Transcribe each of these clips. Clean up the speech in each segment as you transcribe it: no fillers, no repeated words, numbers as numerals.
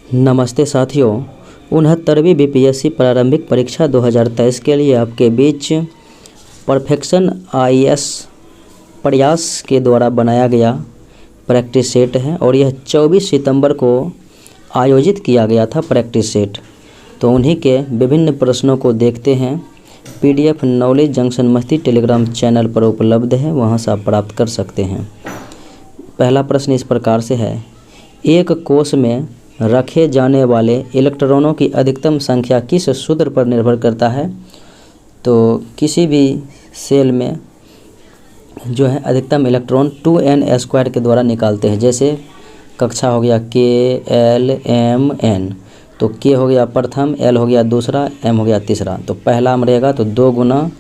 नमस्ते साथियों, 69वीं बीपीएससी प्रारंभिक परीक्षा 2023 के लिए आपके बीच परफेक्शन आईएएस प्रयास के द्वारा बनाया गया प्रैक्टिस सेट है और यह 24 सितंबर को आयोजित किया गया था प्रैक्टिस सेट। तो उन्हीं के विभिन्न प्रश्नों को देखते हैं। पीडीएफ नॉलेज जंक्शन मस्ती टेलीग्राम चैनल पर उपलब्ध है, वहां से आप प्राप्त कर सकते हैं। पहला प्रश्न इस प्रकार से है, एक कोश में रखे जाने वाले इलेक्ट्रॉनों की अधिकतम संख्या किस सूत्र पर निर्भर करता है। तो किसी भी सेल में जो है अधिकतम इलेक्ट्रॉन 2n² के द्वारा निकालते हैं। जैसे कक्षा हो गया KLMN, तो K हो गया प्रथम, L हो गया दूसरा, M हो गया तीसरा। तो पहला में रहेगा तो 2 गुना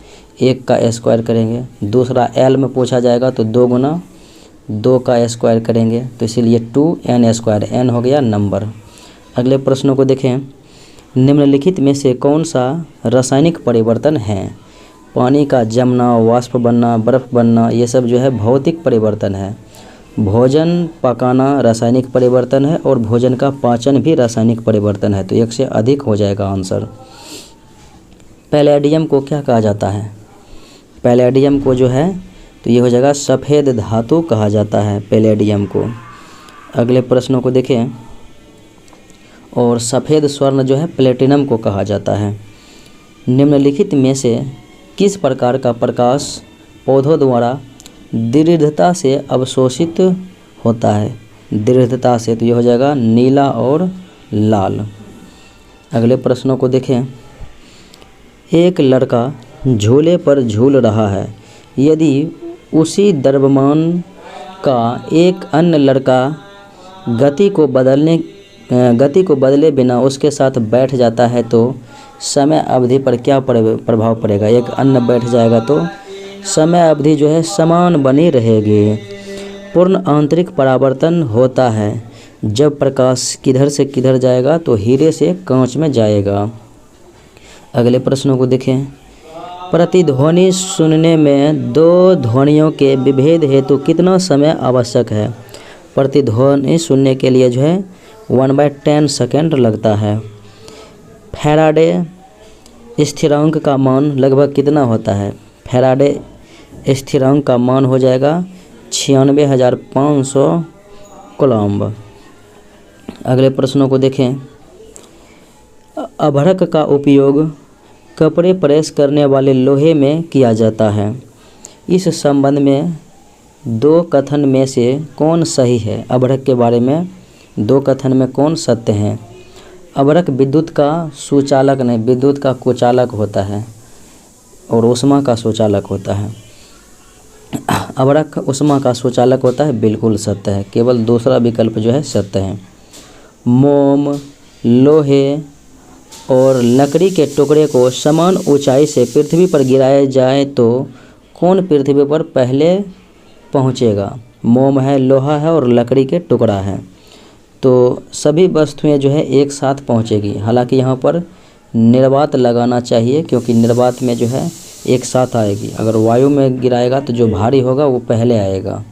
1 का स्क्वायर करेंगे। दूसरा L में पूछा जाएगा तो 2 गुना 2 का स्क्वायर करेंगे, तो इसीलिए 2n²। n हो गया नंबर। अगले प्रश्नों को देखें। निम्नलिखित में से कौन सा रासायनिक परिवर्तन है। पानी का जमना, वाष्प बनना, बर्फ़ बनना, ये सब जो है भौतिक परिवर्तन है। भोजन पकाना रासायनिक परिवर्तन है और भोजन का पाचन भी रासायनिक परिवर्तन है। तो 1 से अधिक हो जाएगा आंसर। पैलेडियम को क्या कहा जाता है। पैलेडियम को जो है तो ये हो जाएगा सफ़ेद धातु कहा जाता है पैलेडियम को। अगले प्रश्नों को देखें। और सफ़ेद स्वर्ण जो है प्लेटिनम को कहा जाता है। निम्नलिखित में से किस प्रकार का प्रकाश पौधों द्वारा दृढ़ता से अवशोषित होता है। दृढ़ता से, तो ये हो जाएगा नीला और लाल। अगले प्रश्नों को देखें। एक लड़का झूले पर झूल रहा है, यदि उसी द्रव्यमान का एक अन्य लड़का गति को बदले बिना उसके साथ बैठ जाता है तो समय अवधि पर क्या प्रभाव पड़ेगा। एक अन्य बैठ जाएगा तो समय अवधि जो है समान बनी रहेगी। पूर्ण आंतरिक परावर्तन होता है जब प्रकाश किधर से किधर जाएगा तो हीरे से कांच में जाएगा। अगले प्रश्नों को देखें। प्रतिध्वनि सुनने में 2 ध्वनियों के विभेद हेतु कितना समय आवश्यक है। प्रतिध्वनि सुनने के लिए जो है 1/10 सेकेंड लगता है। फैराडे स्थिरांक का मान लगभग कितना होता है। फैराडे स्थिरांक का मान हो जाएगा 96,500 कूलम्ब। अगले प्रश्नों को देखें। अभ्रक का उपयोग कपड़े प्रेस करने वाले लोहे में किया जाता है। इस संबंध में 2 कथन में से कौन सही है। अभ्रक के बारे में 2 कथन में कौन सत्य है। अभ्रक विद्युत का सुचालक नहीं, विद्युत का कुचालक होता है और ऊष्मा का सुचालक होता है। अभ्रक ऊष्मा का सुचालक होता है, बिल्कुल सत्य है। केवल दूसरा विकल्प जो है सत्य है। मोम, लोहे और लकड़ी के टुकड़े को समान ऊंचाई से पृथ्वी पर गिराया जाए तो कौन पृथ्वी पर पहले पहुंचेगा। मोम है, लोहा है और लकड़ी के टुकड़ा है, तो सभी वस्तुएं जो है एक साथ पहुंचेगी। हालांकि यहाँ पर निर्वात लगाना चाहिए क्योंकि निर्वात में जो है एक साथ आएगी। अगर वायु में गिराएगा तो जो भारी होगा वो पहले आएगा।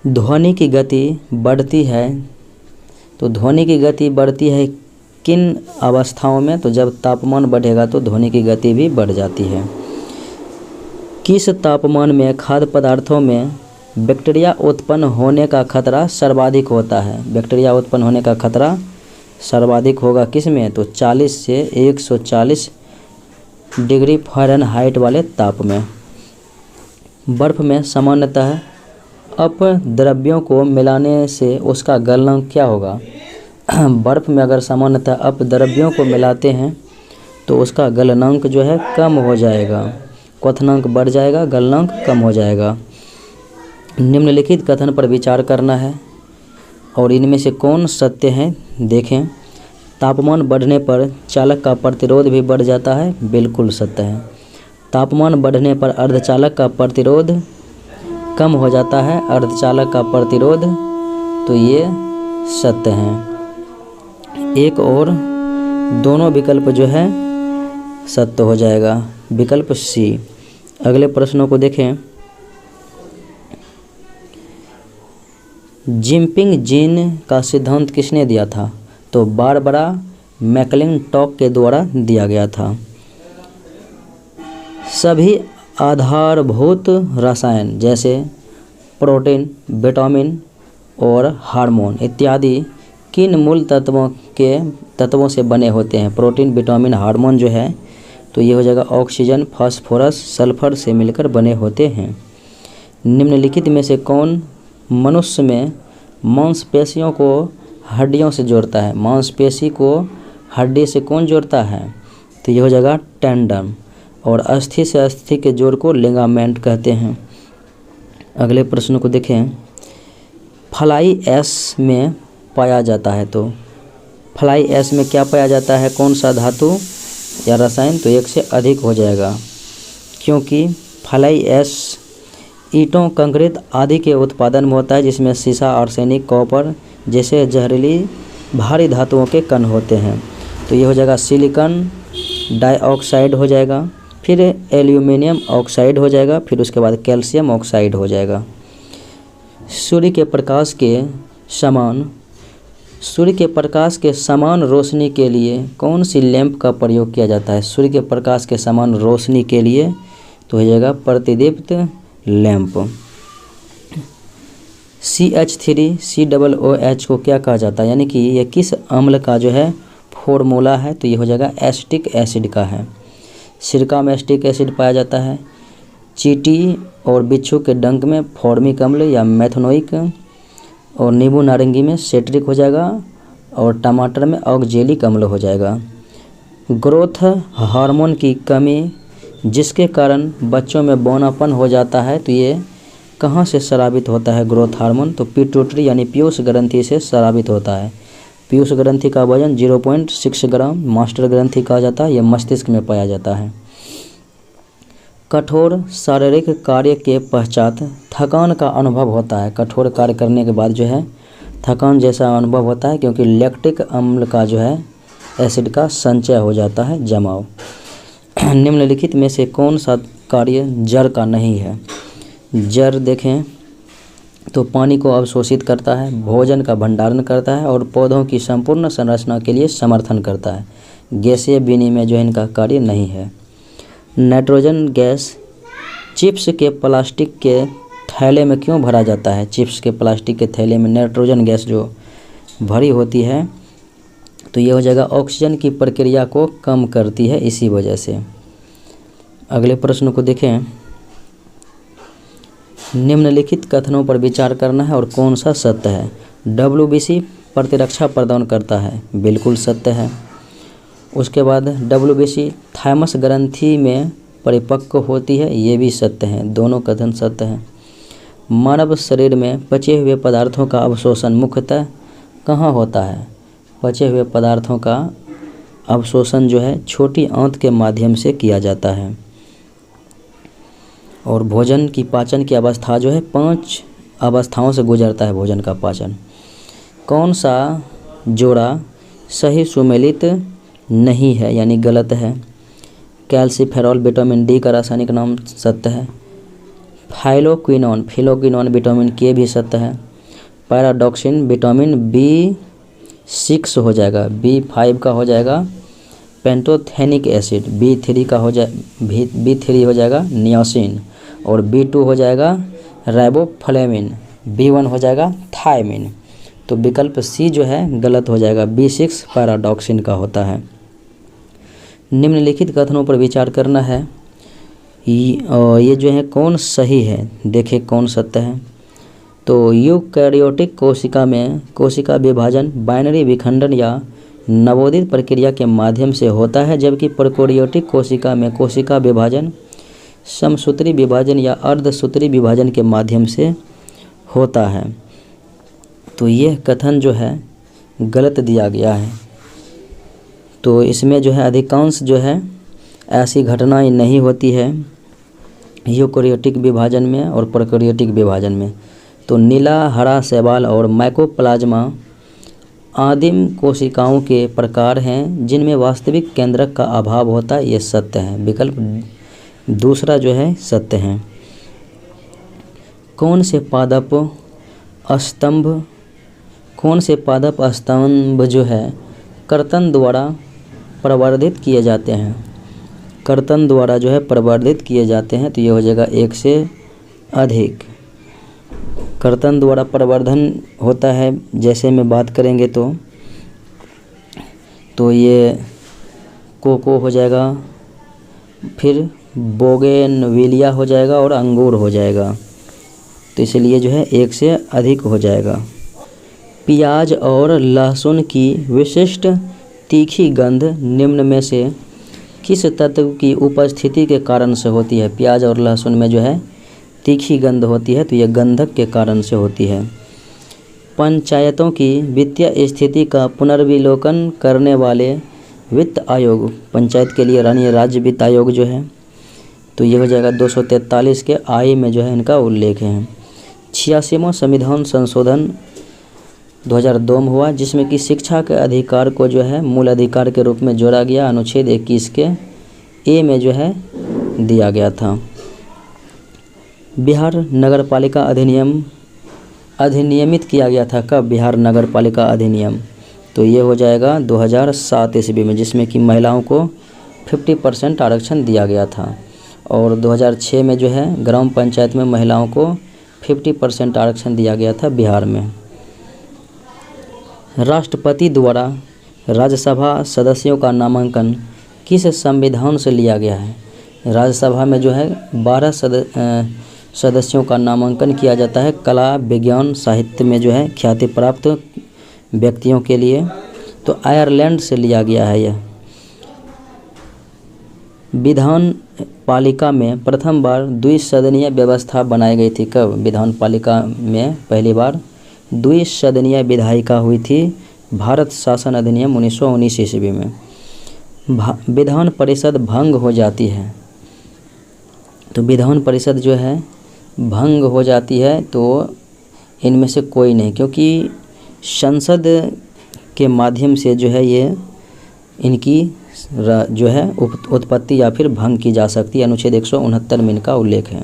ध्वनि की गति बढ़ती है, तो ध्वनि की गति बढ़ती है किन अवस्थाओं में। तो जब तापमान बढ़ेगा तो ध्वनि की गति भी बढ़ जाती है। किस तापमान में खाद्य पदार्थों में बैक्टीरिया उत्पन्न होने का खतरा सर्वाधिक होता है। बैक्टीरिया उत्पन्न होने का खतरा सर्वाधिक होगा किस में, तो 40 से 140 डिग्री फ़ारेनहाइट वाले ताप में। बर्फ़ में सामान्यतः अपद्रव्यों को मिलाने से उसका गलनांक क्या होगा। बर्फ़ में अगर सामान्यतः अपद्रव्यों को मिलाते हैं तो उसका गलनांक जो है कम हो जाएगा, क्वथनांक बढ़ जाएगा, गलनांक कम हो जाएगा। निम्नलिखित कथन पर विचार करना है और इनमें से कौन सत्य है देखें। तापमान बढ़ने पर चालक का प्रतिरोध भी बढ़ जाता है, बिल्कुल सत्य है। तापमान बढ़ने पर अर्धचालक का प्रतिरोध कम हो जाता है, अर्धचालक का प्रतिरोध, तो ये सत्य हैं। एक और दोनों विकल्प जो है सत्य हो जाएगा, विकल्प सी। अगले प्रश्नों को देखें। जिंपिंग जीन का सिद्धांत किसने दिया था? तो बारबरा मैकलिंटॉक के द्वारा दिया गया था। सभी आधारभूत रसायन जैसे प्रोटीन, विटामिन और हार्मोन इत्यादि किन मूल तत्वों से बने होते हैं? प्रोटीन, विटामिन, हार्मोन जो है तो ये हो जाएगा ऑक्सीजन, फास्फोरस, सल्फर से मिलकर बने होते हैं। निम्नलिखित में से कौन मनुष्य में मांसपेशियों को हड्डियों से जोड़ता है? मांसपेशी को हड्डी से कौन जोड़ता है? तो ये हो जाएगा टेंडन। और अस्थि से अस्थि के जोड़ को लिगामेंट कहते हैं। अगले प्रश्न को देखें। फ्लाई ऐश में पाया जाता है, तो फ्लाई ऐश में क्या पाया जाता है? कौन सा धातु या रसायन? तो एक से अधिक हो जाएगा, क्योंकि फ्लाई ऐश ईंटों, कंक्रीट आदि के उत्पादन में होता है, जिसमें सीसा, आर्सेनिक, कॉपर जैसे जहरीली भारी धातुओं के कण होते हैं। तो ये हो जाएगा सिलिकॉन डाइऑक्साइड हो जाएगा, फिर एल्यूमिनियम ऑक्साइड हो जाएगा, फिर उसके बाद कैल्शियम ऑक्साइड हो जाएगा। सूर्य के प्रकाश के समान रोशनी के लिए कौन सी लैंप का प्रयोग किया जाता है? सूर्य के प्रकाश के समान रोशनी के लिए तो हो जाएगा प्रतिदीप्त लैंप। CH3COOH को क्या कहा जाता है? यानी कि ये किस अम्ल का जो है फॉर्मूला है? तो ये हो जाएगा एसिटिक एसिड का है। सिरका में एसिटिक एसिड पाया जाता है। चींटी और बिच्छू के डंक में फॉर्मिक अम्ल या मेथनोइक, और नींबू नारंगी में सेट्रिक हो जाएगा, और टमाटर में ऑक्जेलिक अम्ल हो जाएगा। ग्रोथ हार्मोन की कमी जिसके कारण बच्चों में बौनापन हो जाता है, तो ये कहाँ से स्रावित होता है ग्रोथ हार्मोन? तो पिट्यूटरी यानी पीयूष ग्रंथि से स्रावित होता है। पीयूष ग्रंथि का वजन 0.6 ग्राम मास्टर ग्रंथि कहा जाता है। यह मस्तिष्क में पाया जाता है। कठोर शारीरिक कार्य के पश्चात थकान का अनुभव होता है। कठोर कार्य करने के बाद जो है थकान जैसा अनुभव होता है, क्योंकि लैक्टिक अम्ल का जो है एसिड का संचय हो जाता है, जमाव। निम्नलिखित में से कौन सा कार्य जड़ का नहीं है? जड़ देखें तो पानी को अवशोषित करता है, भोजन का भंडारण करता है, और पौधों की संपूर्ण संरचना के लिए समर्थन करता है। गैसीय विनिमय जो है इनका कार्य नहीं है। नाइट्रोजन गैस चिप्स के प्लास्टिक के थैले में क्यों भरा जाता है? चिप्स के प्लास्टिक के थैले में नाइट्रोजन गैस जो भरी होती है, तो ये हो जाएगा ऑक्सीजन की प्रक्रिया को कम करती है, इसी वजह से। अगले प्रश्न को देखें। निम्नलिखित कथनों पर विचार करना है और कौन सा सत्य है? WBC प्रतिरक्षा प्रदान करता है, बिल्कुल सत्य है। उसके बाद WBC थाइमस ग्रंथि में परिपक्व होती है, ये भी सत्य है। दोनों कथन सत्य हैं। मानव शरीर में पचे हुए पदार्थों का अवशोषण मुख्यतः कहाँ होता है? पचे हुए पदार्थों का अवशोषण जो है छोटी आंत के माध्यम से किया जाता है। और भोजन की पाचन की अवस्था जो है 5 अवस्थाओं से गुजरता है भोजन का पाचन। कौन सा जोड़ा सही सुमेलित नहीं है, यानी गलत है? कैल्सीफेरॉल विटामिन डी का रासायनिक नाम सत्य है। फिलोक्विनोन विटामिन के भी सत्य है। पैराडॉक्सिन विटामिन B6 हो जाएगा, B5 का हो जाएगा पेंटोथेनिक एसिड, B3 हो जाएगा नियासिन, और B2 हो जाएगा राइबोफ्लेविन, B1 हो जाएगा थायमिन। तो विकल्प सी जो है गलत हो जाएगा, B6 पैराडॉक्सिन का होता है। निम्नलिखित कथनों पर विचार करना है। ये जो है कौन सही है, देखें कौन सत्य है। तो यूकैरियोटिक कोशिका में कोशिका विभाजन बाइनरी विखंडन या नवोदित प्रक्रिया के माध्यम से होता है, जबकि प्रोकैरियोटिक कोशिका में कोशिका विभाजन समसूत्री विभाजन या अर्धसूत्री विभाजन के माध्यम से होता है। तो यह कथन जो है गलत दिया गया है। तो इसमें जो है अधिकांश जो है ऐसी घटनाएं नहीं होती है यूकैरियोटिक विभाजन में और प्रोकैरियोटिक विभाजन में। तो नीला, हरा शैवाल और माइकोप्लाज्मा आदिम कोशिकाओं के प्रकार हैं जिनमें वास्तविक केंद्रक का अभाव होता है, ये सत्य है। विकल्प दूसरा जो है सत्य है। कौन से पादप स्तंभ, कौन से पादप स्तंभ जो है कर्तन द्वारा प्रवर्धित किए जाते हैं, कर्तन द्वारा जो है प्रवर्धित किए जाते हैं, तो ये हो जाएगा एक से अधिक। कर्तन द्वारा प्रवर्धन होता है जैसे में बात करेंगे तो ये कोको हो जाएगा, फिर बोगेनविलिया हो जाएगा और अंगूर हो जाएगा, तो इसलिए जो है एक से अधिक हो जाएगा। प्याज और लहसुन की विशिष्ट तीखी गंध निम्न में से किस तत्व की उपस्थिति के कारण से होती है। प्याज और लहसुन में जो है तीखी गंध होती है, तो यह गंधक के कारण से होती है। पंचायतों की वित्तीय स्थिति का पुनर्विलोकन करने वाले वित्त आयोग, पंचायत के लिए रानी राज्य वित्त आयोग जो है, तो ये हो जाएगा 243 के आई में जो है इनका उल्लेख है। 86वां संविधान संशोधन 2002 में हुआ, जिसमें कि शिक्षा के अधिकार को जो है मूल अधिकार के रूप में जोड़ा गया, अनुच्छेद 21 के ए में जो है दिया गया था। बिहार नगर पालिका अधिनियम अधिनियमित किया गया था कब, बिहार नगर पालिका अधिनियम, तो ये हो जाएगा 2007 ईस्वी में, जिसमें कि महिलाओं को 50% आरक्षण दिया गया था। और 2006 में जो है ग्राम पंचायत में महिलाओं को 50% आरक्षण दिया गया था बिहार में। राष्ट्रपति द्वारा राज्यसभा सदस्यों का नामांकन किस संविधान से लिया गया है। राज्यसभा में जो है 12 सदस्यों का नामांकन किया जाता है कला विज्ञान साहित्य में जो है ख्याति प्राप्त व्यक्तियों के लिए, तो आयरलैंड से लिया गया है यह। विधान पालिका में प्रथम बार द्विसदनीय व्यवस्था बनाई गई थी कब, विधान पालिका में पहली बार द्विसदनीय विधायिका हुई थी भारत शासन अधिनियम 1919 ईस्वी में। विधान परिषद भंग हो जाती है, तो विधान परिषद जो है भंग हो जाती है, तो इनमें से कोई नहीं, क्योंकि संसद के माध्यम से जो है ये इनकी जो है उत्पत्ति या फिर भंग की जा सकती है, अनुच्छेद 169 में इनका उल्लेख है।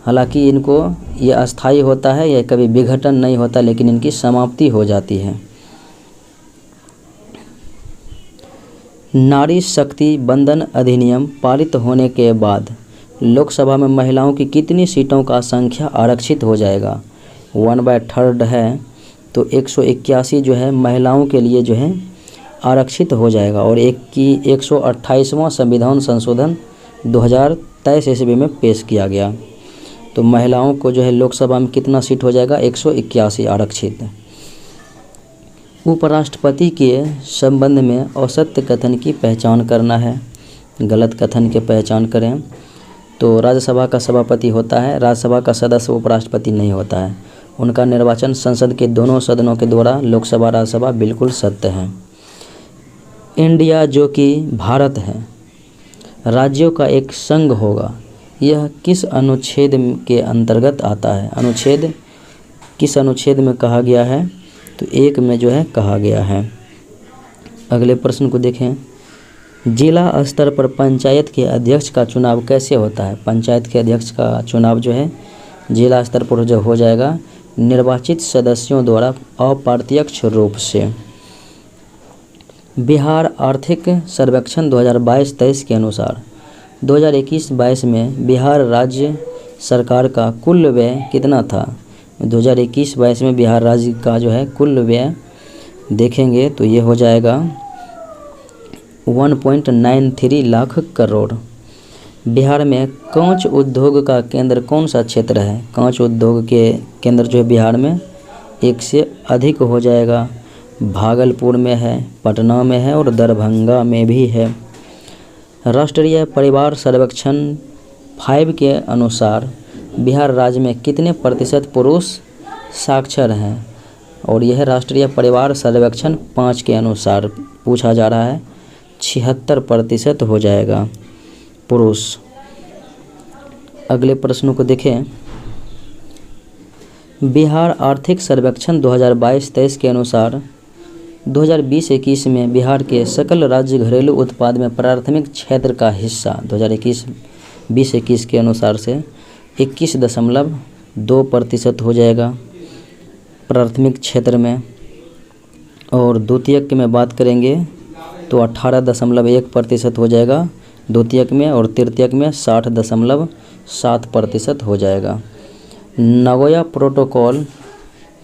हालांकि इनको ये अस्थायी होता है, यह कभी विघटन नहीं होता, लेकिन इनकी समाप्ति हो जाती है। नारी शक्ति बंधन अधिनियम पारित होने के बाद लोकसभा में महिलाओं की कितनी सीटों का संख्या आरक्षित हो जाएगा, 1/3 है, तो 181 जो है महिलाओं के लिए जो है आरक्षित हो जाएगा। और 128वां संविधान संशोधन 2023 ईस्वी में पेश किया गया, तो महिलाओं को जो है लोकसभा में कितना सीट हो जाएगा, 181 आरक्षित। उपराष्ट्रपति के संबंध में असत्य कथन की पहचान करना है, गलत कथन की पहचान करें। तो राज्यसभा का सभापति होता है, राज्यसभा का सदस्य उपराष्ट्रपति नहीं होता है, उनका निर्वाचन संसद के दोनों सदनों के द्वारा, लोकसभा राज्यसभा, बिल्कुल सत्य है। इंडिया जो कि भारत है राज्यों का एक संघ होगा, यह किस अनुच्छेद के अंतर्गत आता है, अनुच्छेद किस अनुच्छेद में कहा गया है, तो 1 में जो है कहा गया है। अगले प्रश्न को देखें, जिला स्तर पर पंचायत के अध्यक्ष का चुनाव कैसे होता है। पंचायत के अध्यक्ष का चुनाव जो है जिला स्तर पर जो हो जाएगा निर्वाचित सदस्यों द्वारा अप्रत्यक्ष रूप से। बिहार आर्थिक सर्वेक्षण 2022-23 के अनुसार 2021-22 में बिहार राज्य सरकार का कुल व्यय कितना था। 2021-22 में बिहार राज्य का जो है कुल व्यय देखेंगे तो ये हो जाएगा 1.93 लाख करोड़। बिहार में कांच उद्योग का केंद्र कौन सा क्षेत्र है। कांच उद्योग के केंद्र जो है बिहार में 1 से अधिक हो जाएगा, भागलपुर में है, पटना में है और दरभंगा में भी है। राष्ट्रीय परिवार सर्वेक्षण 5 के अनुसार बिहार राज्य में कितने प्रतिशत पुरुष साक्षर हैं, और यह राष्ट्रीय परिवार सर्वेक्षण 5 के अनुसार पूछा जा रहा है, 76% हो जाएगा पुरुष। अगले प्रश्नों को देखें, बिहार आर्थिक सर्वेक्षण 2022-23 के अनुसार 2020-21 में बिहार के सकल राज्य घरेलू उत्पाद में प्राथमिक क्षेत्र का हिस्सा 2021 के अनुसार से 21.2% हो जाएगा। प्राथमिक क्षेत्र में। और द्वितीयक में बात करेंगे तो 18.1% हो जाएगा द्वितीयक में, और तृतीयक में 60.7% हो जाएगा। नागोया प्रोटोकॉल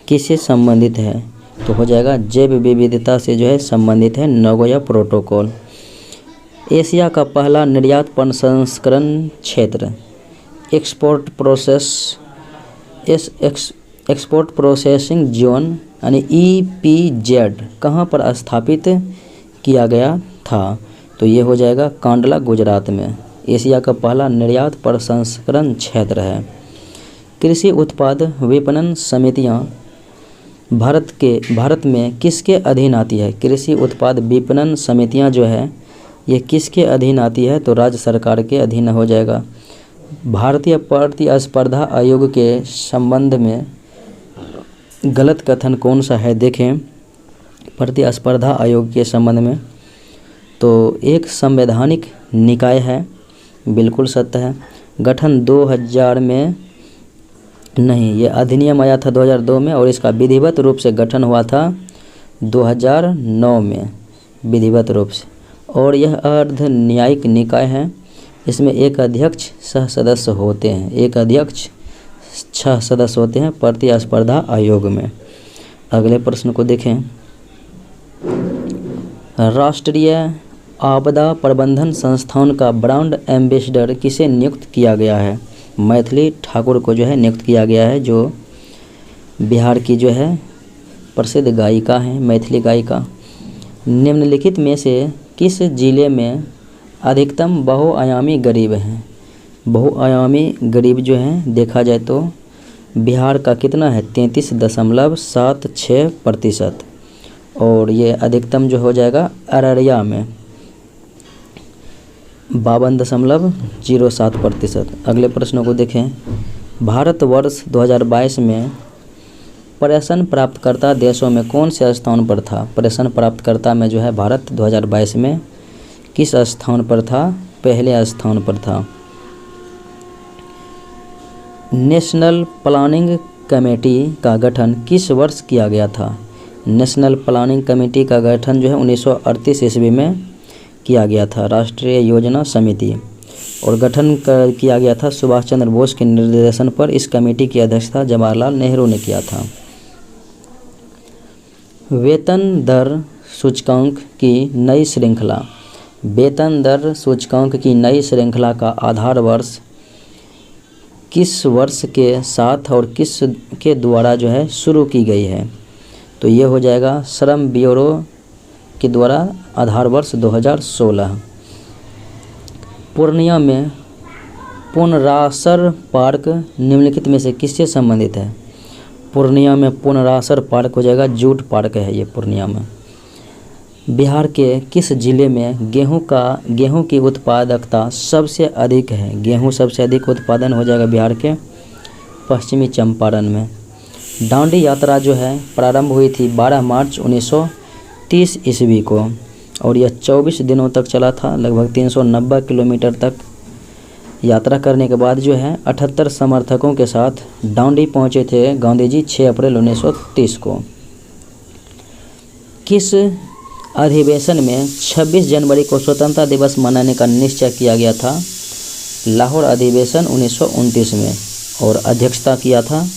किससे संबंधित है? तो हो जाएगा जैव विविधता से जो है संबंधित है नागोया प्रोटोकॉल। एशिया का पहला निर्यात प्रसंस्करण क्षेत्र एक्सपोर्ट प्रोसेसिंग जोन यानी EPZ कहाँ पर स्थापित किया गया था? तो ये हो जाएगा कांडला गुजरात में। एशिया का पहला निर्यात प्रसंस्करण क्षेत्र है। कृषि उत्पाद विपणन समितियाँ भारत में किसके अधीन आती है? कृषि उत्पाद विपणन समितियाँ जो है ये किसके अधीन आती है? तो राज्य सरकार के अधीन हो जाएगा। भारतीय प्रतिस्पर्धा आयोग के संबंध में गलत कथन कौन सा है? देखें प्रतिस्पर्धा आयोग के संबंध में, तो एक संवैधानिक निकाय है, बिल्कुल सत्य है। गठन 2000 में नहीं, ये अधिनियम आया था 2002 में, और इसका विधिवत रूप से गठन हुआ था 2009 में विधिवत रूप से। और यह अर्ध न्यायिक निकाय है। इसमें एक अध्यक्ष 6 सदस्य होते हैं, एक अध्यक्ष 6 सदस्य होते हैं प्रतिस्पर्धा आयोग में। अगले प्रश्न को देखें। राष्ट्रीय आपदा प्रबंधन संस्थान का ब्रांड एम्बेसडर किसे नियुक्त किया गया है? मैथिली ठाकुर को जो है नियुक्त किया गया है, जो बिहार की जो है प्रसिद्ध गायिका हैं, मैथिली गायिका। निम्नलिखित में से किस जिले में अधिकतम बहुआयामी गरीब हैं? बहुआयामी गरीब जो हैं देखा जाए तो बिहार का कितना है? 33.76%। और ये अधिकतम जो हो जाएगा अररिया में 52.07%। अगले प्रश्नों को देखें। भारतवर्ष 2022 में पर्यटन प्राप्तकर्ता देशों में कौन से स्थान पर था? पर्यटन प्राप्तकर्ता में जो है भारत 2022 में किस स्थान पर था? पहले स्थान पर था। नेशनल प्लानिंग कमेटी का गठन किस वर्ष किया गया था? नेशनल प्लानिंग कमेटी का गठन जो है 1938 ईस्वी में किया गया था, राष्ट्रीय योजना समिति। और गठन किया गया था सुभाष चंद्र बोस के निर्देशन पर। इस कमेटी की अध्यक्षता जवाहरलाल नेहरू ने किया था। वेतन दर सूचकांक की नई श्रृंखला। वेतन दर सूचकांक की नई श्रृंखला का आधार वर्ष किस वर्ष के साथ और किस के द्वारा जो है शुरू की गई है? तो ये हो जाएगा श्रम ब्यूरो के द्वारा आधार वर्ष 2016। पूर्णिया में पुनरासर पार्क निम्नलिखित में से किससे संबंधित है? पूर्णिया में पुनरासर पार्क हो जाएगा, जूट पार्क है ये पूर्णिया में। बिहार के किस जिले में गेहूं की उत्पादकता सबसे अधिक है? गेहूं सबसे अधिक उत्पादन हो जाएगा बिहार के पश्चिमी चंपारण में। दांडी यात्रा जो है प्रारंभ हुई थी 12 मार्च 1930 ईस्वी को, और यह 24 दिनों तक चला था। लगभग 390 किलोमीटर तक यात्रा करने के बाद जो है 78 समर्थकों के साथ दांडी पहुंचे थे गांधी जी 6 अप्रैल 1930 को। किस अधिवेशन में 26 जनवरी को स्वतंत्रता दिवस मनाने का निश्चय किया गया था? लाहौर अधिवेशन 1929 में, और अध्यक्षता किया था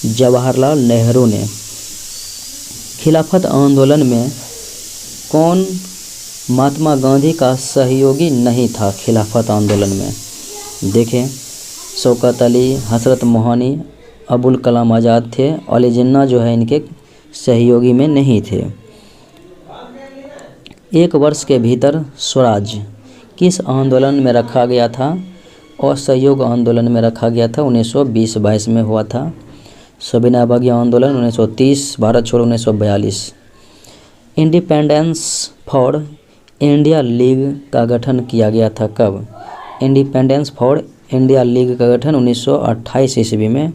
जवाहरलाल नेहरू ने। खिलाफत आंदोलन में कौन महात्मा गांधी का सहयोगी नहीं था? खिलाफत आंदोलन में देखें शौकत अली, हजरत मोहनी, अबुल कलाम आज़ाद थे। अली जिन्ना जो है इनके सहयोगी में नहीं थे। एक वर्ष के भीतर स्वराज किस आंदोलन में रखा गया था? असहयोग आंदोलन में रखा गया था, 1920-22 में हुआ था। सविनय अवज्ञा आंदोलन 1930, भारत छोड़ो 1942। इंडिपेंडेंस फॉर इंडिया लीग का गठन किया गया था कब? इंडिपेंडेंस फॉर इंडिया लीग का गठन 1928 ईस्वी में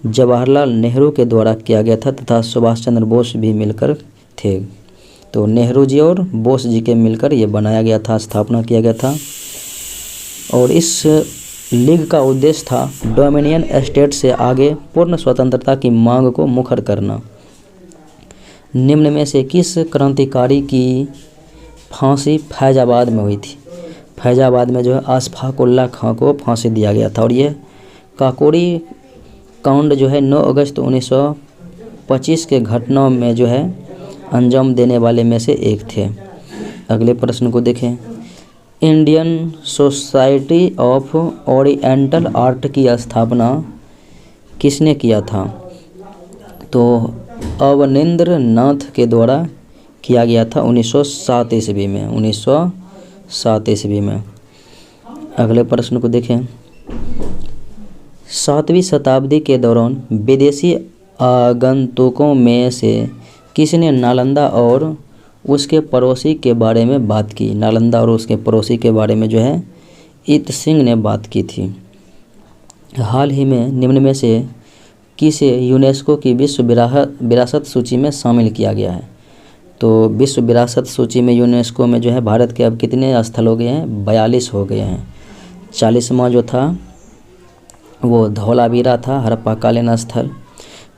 जवाहरलाल नेहरू के द्वारा किया गया था, तथा सुभाष चंद्र बोस भी मिलकर थे। तो नेहरू जी और बोस जी के मिलकर ये बनाया गया था, स्थापना किया गया था। और इस लीग का उद्देश्य था डोमिनियन स्टेट से आगे पूर्ण स्वतंत्रता की मांग को मुखर करना। निम्न में से किस क्रांतिकारी की फांसी फैजाबाद में हुई थी? फैजाबाद में जो है अशफाक उल्लाह खां को फांसी दिया गया था और ये काकोरी कांड जो है 9 अगस्त 1925 के घटनाओं में जो है अंजाम देने वाले में से एक थे। अगले प्रश्न को देखें। Indian society of oriental art की स्थापना किसने किया था? तो अवनींद्र नाथ के द्वारा किया गया था 1907 ईस्वी में। 1907 ईस्वी में। अगले प्रश्न को देखें। 7वीं शताब्दी के दौरान विदेशी आगंतुकों में से किसने नालंदा और उसके पड़ोसी के बारे में बात की? नालंदा और उसके पड़ोसी के बारे में जो है इत सिंह ने बात की थी। हाल ही में निम्न में से किसे यूनेस्को की विश्व विरासत सूची में शामिल किया गया है? तो विश्व विरासत सूची में यूनेस्को में जो है भारत के अब कितने स्थल हो गए हैं? 42 हो गए हैं। 40वां जो था वो धौलावीरा था, हड़प्पा स्थल।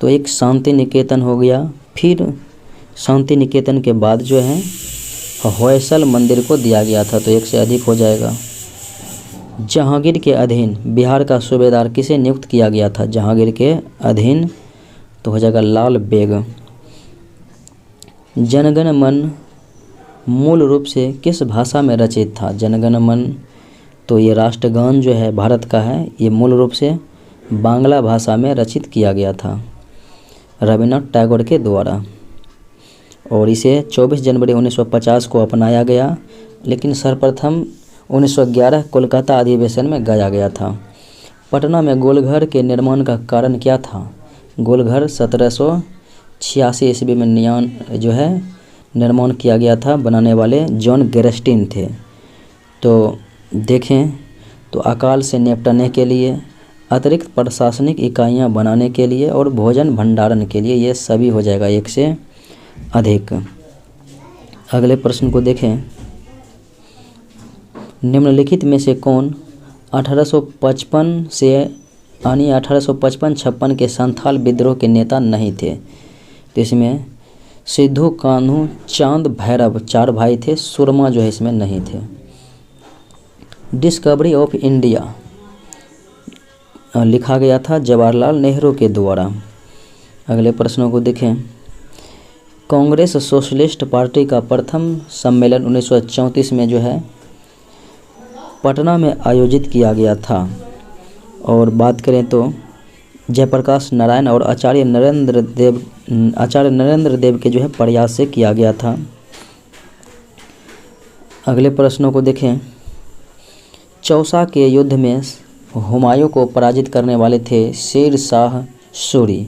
तो एक शांति निकेतन हो गया। फिर शांति निकेतन के बाद जो है होयसल मंदिर को दिया गया था, तो एक से अधिक हो जाएगा। जहांगीर के अधीन बिहार का सूबेदार किसे नियुक्त किया गया था? जहांगीर के अधीन तो हो जाएगा लाल बेग। जनगण मन मूल रूप से किस भाषा में रचित था? जनगण मन तो ये राष्ट्रगान जो है भारत का है, ये मूल रूप से बांग्ला भाषा में रचित किया गया था रविन्द्रनाथ टैगोर के द्वारा और इसे 24 जनवरी 1950 को अपनाया गया, लेकिन सर्वप्रथम 1911 कोलकाता अधिवेशन में गाया गया था। पटना में गोलघर के निर्माण का कारण क्या था? गोलघर 1786 ईस्वी में जो है निर्माण किया गया था। बनाने वाले जॉन गेरस्टिन थे। तो देखें तो अकाल से निपटने के लिए, अतिरिक्त प्रशासनिक इकाइयां बनाने के लिए और भोजन भंडारण के लिए, ये सभी हो जाएगा एक से अधिक। अगले प्रश्न को देखें। निम्नलिखित में से कौन 1855 से यानी 1855-56 के संथाल विद्रोह के नेता नहीं थे? तो इसमें सिद्धू कान्हू चांद भैरव 4 भाई थे। सुरमा जो है इसमें नहीं थे। डिस्कवरी ऑफ इंडिया लिखा गया था जवाहरलाल नेहरू के द्वारा। अगले प्रश्नों को देखें। कांग्रेस सोशलिस्ट पार्टी का प्रथम सम्मेलन 1934 में जो है पटना में आयोजित किया गया था और बात करें तो जयप्रकाश नारायण और आचार्य नरेंद्र देव के जो है प्रयास से किया गया था। अगले प्रश्नों को देखें। चौसा के युद्ध में हुमायूं को पराजित करने वाले थे शेर शाह सूरी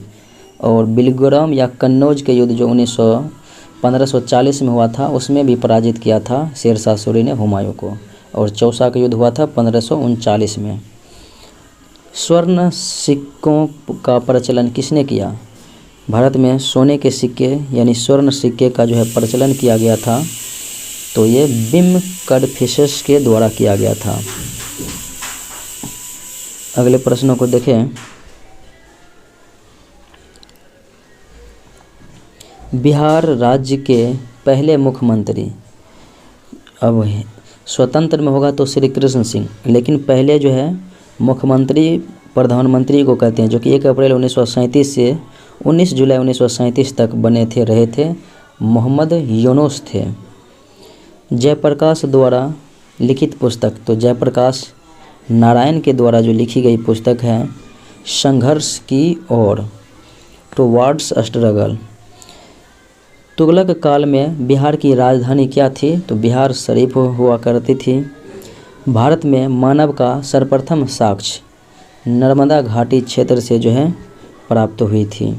और बिलग्राम या कन्नौज के युद्ध जो 1540 में हुआ था उसमें भी पराजित किया था शेर शाह सूरी ने हुमायूं को। और चौसा का युद्ध हुआ था 1539 में। स्वर्ण सिक्कों का प्रचलन किसने किया? भारत में सोने के सिक्के यानी स्वर्ण सिक्के का जो है प्रचलन किया गया था, तो ये बिम कडफिसेस के द्वारा किया गया था। अगले प्रश्नों को देखें। बिहार राज्य के पहले मुख्यमंत्री, अब स्वतंत्र में होगा तो श्री कृष्ण सिंह, लेकिन पहले जो है मुख्यमंत्री प्रधानमंत्री को कहते हैं, जो कि 1 अप्रैल 1937 से 19 जुलाई 1937 तक बने थे रहे थे, मोहम्मद यूनुस थे। जयप्रकाश द्वारा लिखित पुस्तक, तो जयप्रकाश नारायण के द्वारा जो लिखी गई पुस्तक है संघर्ष की ओर, टुवर्ड्स स्ट्रगल। तुगलक काल में बिहार की राजधानी क्या थी? तो बिहार शरीफ हुआ करती थी। भारत में मानव का सर्वप्रथम साक्ष्य नर्मदा घाटी क्षेत्र से जो है प्राप्त हुई थी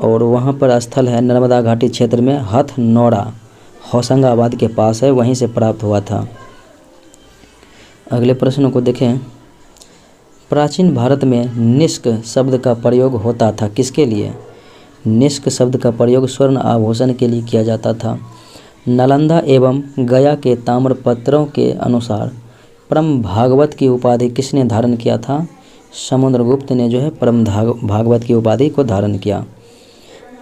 और वहाँ पर स्थल है नर्मदा घाटी क्षेत्र में हथनौरा, होशंगाबाद के पास है, वहीं से प्राप्त हुआ था। अगले प्रश्न को देखें। प्राचीन भारत में निष्क शब्द का प्रयोग होता था किसके लिए? निष्क शब्द का प्रयोग स्वर्ण आभूषण के लिए किया जाता था। नालंदा एवं गया के ताम्रपत्रों के अनुसार परम भागवत की उपाधि किसने धारण किया था? समुद्रगुप्त ने जो है परम भागवत की उपाधि को धारण किया।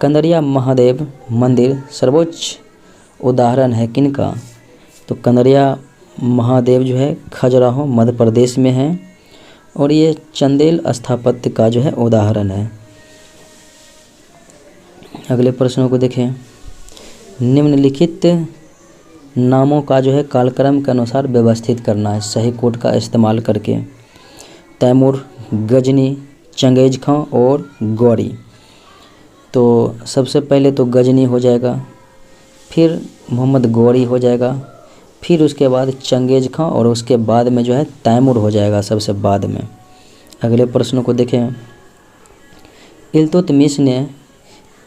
कंदरिया महादेव मंदिर सर्वोच्च उदाहरण है किनका? तो कंदरिया महादेव जो है खजुराहो मध्य प्रदेश में है और ये चंदेल स्थापत्य का जो है उदाहरण है। अगले प्रश्नों को देखें। निम्नलिखित नामों का जो है कालक्रम के अनुसार व्यवस्थित करना है सही कोड का इस्तेमाल करके। तैमूर, गजनी, चंगेज खां और गौरी। तो सबसे पहले तो गजनी हो जाएगा, फिर मोहम्मद गौरी हो जाएगा, फिर उसके बाद चंगेज खां और उसके बाद में जो है तैमूर हो जाएगा सबसे बाद में। अगले प्रश्नों को देखें। इल्तुतमिश ने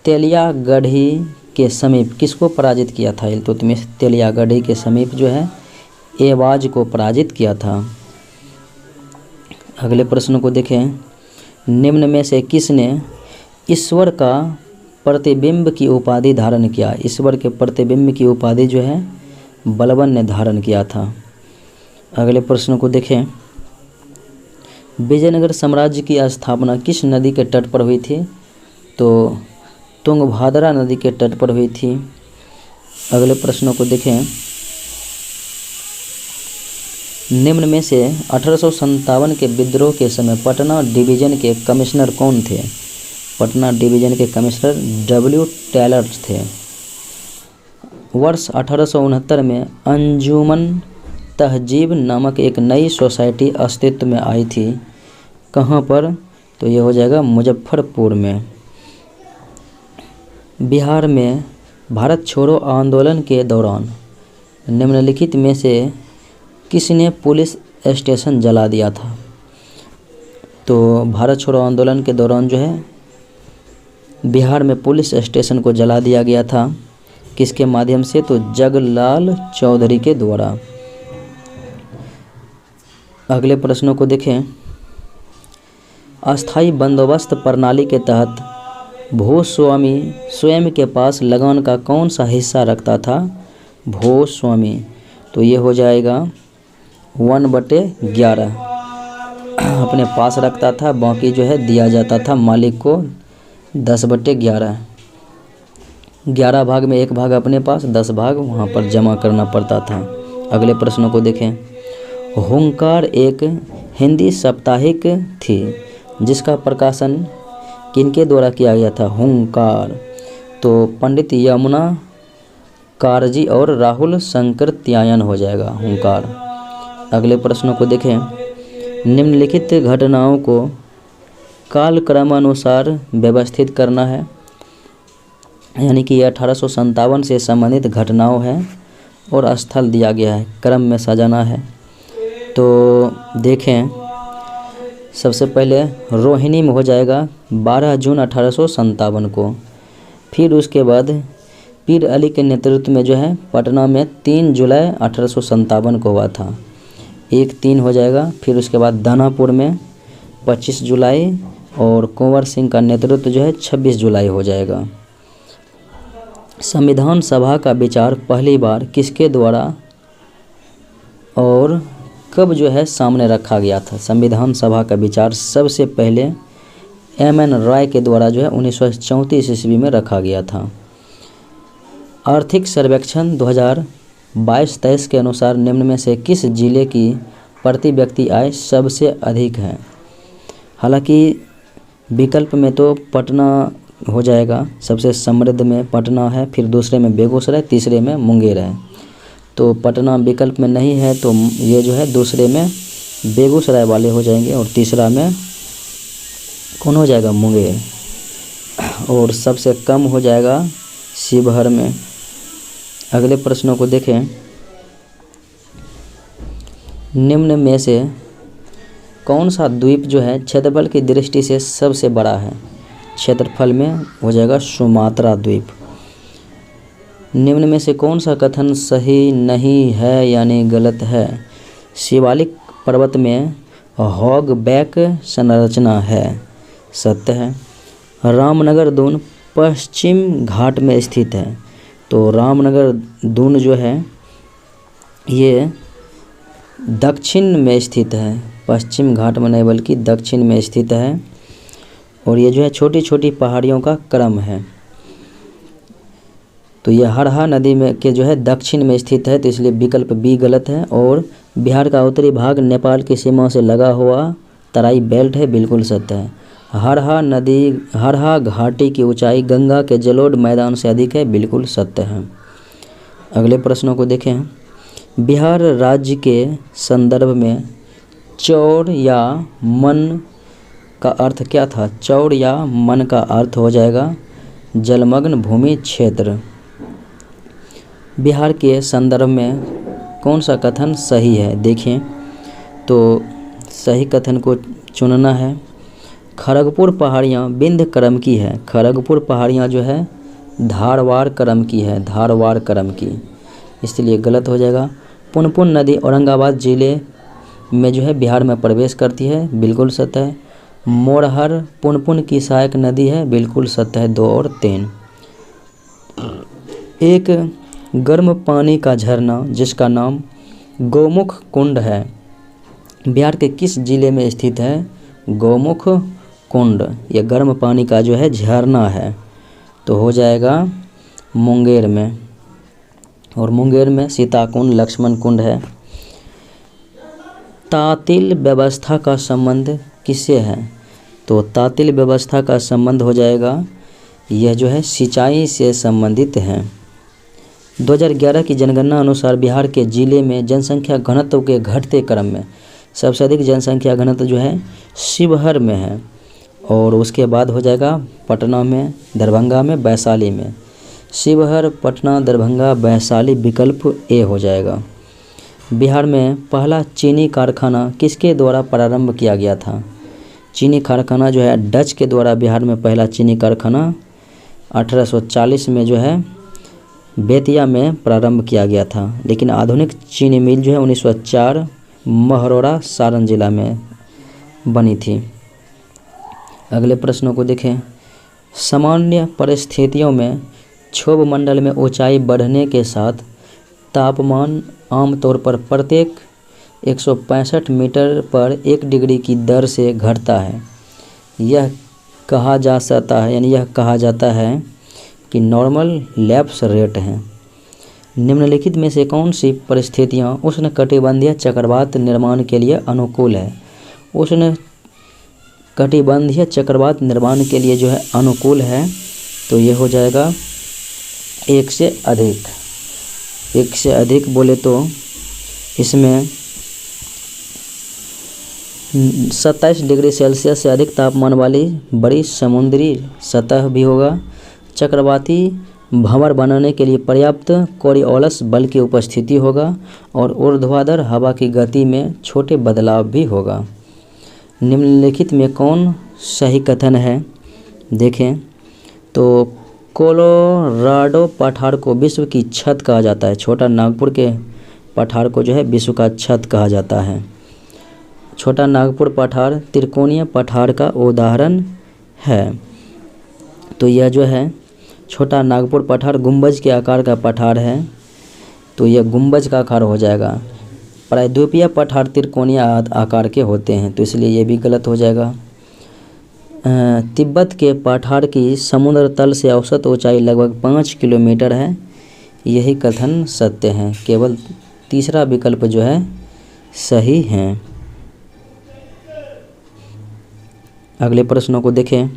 तेलियागढ़ी के समीप किसको पराजित किया था? इल्तुतमिश तेलियागढ़ी के समीप जो है एवाज को पराजित किया था। अगले प्रश्न को देखें। निम्न में से किसने ईश्वर का प्रतिबिंब की उपाधि धारण किया? ईश्वर के प्रतिबिंब की उपाधि जो है बलबन ने धारण किया था। अगले प्रश्न को देखें। विजयनगर साम्राज्य की स्थापना किस नदी के तट पर हुई थी? तो तुंगभद्रा नदी के तट पर हुई थी। अगले प्रश्नों को देखें। निम्न में से 1857 के विद्रोह के समय पटना डिवीजन के कमिश्नर कौन थे? पटना डिवीजन के कमिश्नर W. टेलर थे। वर्ष 1869 में अंजुमन तहजीब नामक एक नई सोसाइटी अस्तित्व में आई थी। कहाँ पर? तो ये हो जाएगा मुजफ्फरपुर में। बिहार में भारत छोड़ो आंदोलन के दौरान निम्नलिखित में से किसने पुलिस स्टेशन जला दिया था? तो भारत छोड़ो आंदोलन के दौरान जो है बिहार में पुलिस स्टेशन को जला दिया गया था। किसके माध्यम से? तो जगलाल चौधरी के द्वारा। अगले प्रश्नों को देखें। अस्थाई बंदोबस्त प्रणाली के तहत भूस्वामी स्वयं के पास लगान का कौन सा हिस्सा रखता था? भूस्वामी। तो ये हो जाएगा 1/11 अपने पास रखता था, बाकी जो है दिया जाता था मालिक को 10/11। 11 भाग में 1 भाग अपने पास, 10 भाग वहाँ पर जमा करना पड़ता था। अगले प्रश्नों को देखें। हुंकार एक हिंदी साप्ताहिक थी जिसका प्रकाशन किनके द्वारा किया गया था? हुंकार। तो पंडित यमुना कारजी और राहुल शंकर त्यायन हो जाएगा हुंकार। अगले प्रश्नों को देखें। निम्नलिखित घटनाओं को कालक्रमानुसार व्यवस्थित करना है, यानी कि 1857 से संबंधित घटनाओं हैं और स्थल दिया गया है, क्रम में सजाना है। तो देखें, सबसे पहले रोहिणी में हो जाएगा 12 जून 1857 को। फिर उसके बाद पीर अली के नेतृत्व में जो है पटना में 3 जुलाई 1857 को हुआ था, 1-3 हो जाएगा। फिर उसके बाद दानापुर में 25 जुलाई और कुंवर सिंह का नेतृत्व जो है 26 जुलाई हो जाएगा। संविधान सभा का विचार पहली बार किसके द्वारा और कब जो है सामने रखा गया था? संविधान सभा का विचार सबसे पहले M.N. राय के द्वारा जो है 1934 ईस्वी में रखा गया था। आर्थिक सर्वेक्षण 2022-23 के अनुसार निम्न में से किस जिले की प्रति व्यक्ति आय सबसे अधिक है? हालांकि विकल्प में तो पटना हो जाएगा, सबसे समृद्ध में पटना है, फिर दूसरे में बेगूसराय, तीसरे में मुंगेर है। तो पटना विकल्प में नहीं है तो ये जो है दूसरे में बेगूसराय वाले हो जाएंगे और तीसरा में कौन हो जाएगा? मुंगेर। और सबसे कम हो जाएगा शिवहर में। अगले प्रश्नों को देखें। निम्न में से कौन सा द्वीप जो है क्षेत्रफल की दृष्टि से सबसे बड़ा है? क्षेत्रफल में हो जाएगा सुमात्रा द्वीप। निम्न में से कौन सा कथन सही नहीं है यानी गलत है? शिवालिक पर्वत में हॉगबैक संरचना है, सत्य है। रामनगर दून पश्चिम घाट में स्थित है, तो रामनगर दून जो है ये दक्षिण में स्थित है, पश्चिम घाट में नहीं बल्कि दक्षिण में स्थित है। और ये जो है छोटी छोटी पहाड़ियों का क्रम है। तो ये हरहा नदी में के जो है दक्षिण में स्थित है, तो इसलिए विकल्प बी गलत है। और बिहार का उत्तरी भाग नेपाल की सीमा से लगा हुआ तराई बेल्ट है, बिल्कुल सत्य है। हरहा घाटी की ऊंचाई गंगा के जलोढ़ मैदान से अधिक है, बिल्कुल सत्य है। अगले प्रश्नों को देखें। बिहार राज्य के संदर्भ में चौड़ या मन का अर्थ क्या था? चौड़ या मन का अर्थ हो जाएगा जलमग्न भूमि क्षेत्र। बिहार के संदर्भ में कौन सा कथन सही है? देखें तो सही कथन को चुनना है। खड़गपुर पहाड़ियाँ विंध्य क्रम की है। खड़गपुर पहाड़ियाँ जो है धारवाड़ क्रम की है, धारवाड़ क्रम की, इसलिए गलत हो जाएगा। पुनपुन नदी औरंगाबाद जिले में जो है बिहार में प्रवेश करती है, बिल्कुल सत्य है। मोरहर पुनपुन की सहायक नदी है, बिल्कुल सत्य है। 2 और 3। एक गर्म पानी का झरना जिसका नाम गौमुख कुंड है, बिहार के किस जिले में स्थित है? गौमुख कुंड, ये गर्म पानी का जो है झरना है, तो हो जाएगा मुंगेर में। और मुंगेर में सीता कुंड, लक्ष्मण कुंड है। तातिल व्यवस्था का संबंध किससे है? तो तातिल व्यवस्था का संबंध हो जाएगा, यह जो है सिंचाई से संबंधित है। 2011 की जनगणना अनुसार बिहार के जिले में जनसंख्या घनत्व के घटते क्रम में सबसे अधिक जनसंख्या घनत्व जो है शिवहर में है, और उसके बाद हो जाएगा पटना में, दरभंगा में, वैशाली में। शिवहर, पटना, दरभंगा, वैशाली, विकल्प ए हो जाएगा। बिहार में पहला चीनी कारखाना किसके द्वारा प्रारंभ किया गया था? चीनी कारखाना जो है डच के द्वारा बिहार में पहला चीनी कारखाना 1840 में जो है बेतिया में प्रारंभ किया गया था। लेकिन आधुनिक चीनी मिल जो है 1904 महरौरा सारण जिला में बनी थी। अगले प्रश्नों को देखें। सामान्य परिस्थितियों में क्षोभ मंडल में ऊंचाई बढ़ने के साथ तापमान आमतौर पर प्रत्येक 165 मीटर पर 1 डिग्री की दर से घटता है। यह कहा जाता है कि नॉर्मल लैप्स रेट हैं। निम्नलिखित में से कौन सी परिस्थितियाँ उष्णकटिबंधीय चक्रवात निर्माण के लिए अनुकूल है? उष्णकटिबंधीय चक्रवात निर्माण के लिए जो है अनुकूल है, तो ये हो जाएगा 1 से अधिक। 1 से अधिक बोले तो इसमें 27 डिग्री सेल्सियस से अधिक तापमान वाली बड़ी समुद्री सतह भी होगा। चक्रवाती भंवर बनाने के लिए पर्याप्त कोरियोलस बल की उपस्थिति होगा, और ऊर्ध्वाधर हवा की गति में छोटे बदलाव भी होगा। निम्नलिखित में कौन सही कथन है? देखें तो कोलोराडो पठार को विश्व की छत कहा जाता है। छोटा नागपुर के पठार को जो है विश्व का छत कहा जाता है। छोटा नागपुर पठार त्रिकोणीय पठार का उदाहरण है। तो यह जो है छोटा नागपुर पठार गुंबज के आकार का पठार है, तो यह गुंबज का आकार हो जाएगा। प्रायद्वीपीय पठार त्रिकोणीय आकार के होते हैं, तो इसलिए ये भी गलत हो जाएगा। तिब्बत के पठार की समुद्र तल से औसत ऊंचाई लगभग 5 किलोमीटर है, यही कथन सत्य है। केवल तीसरा विकल्प जो है सही है। अगले प्रश्नों को देखें।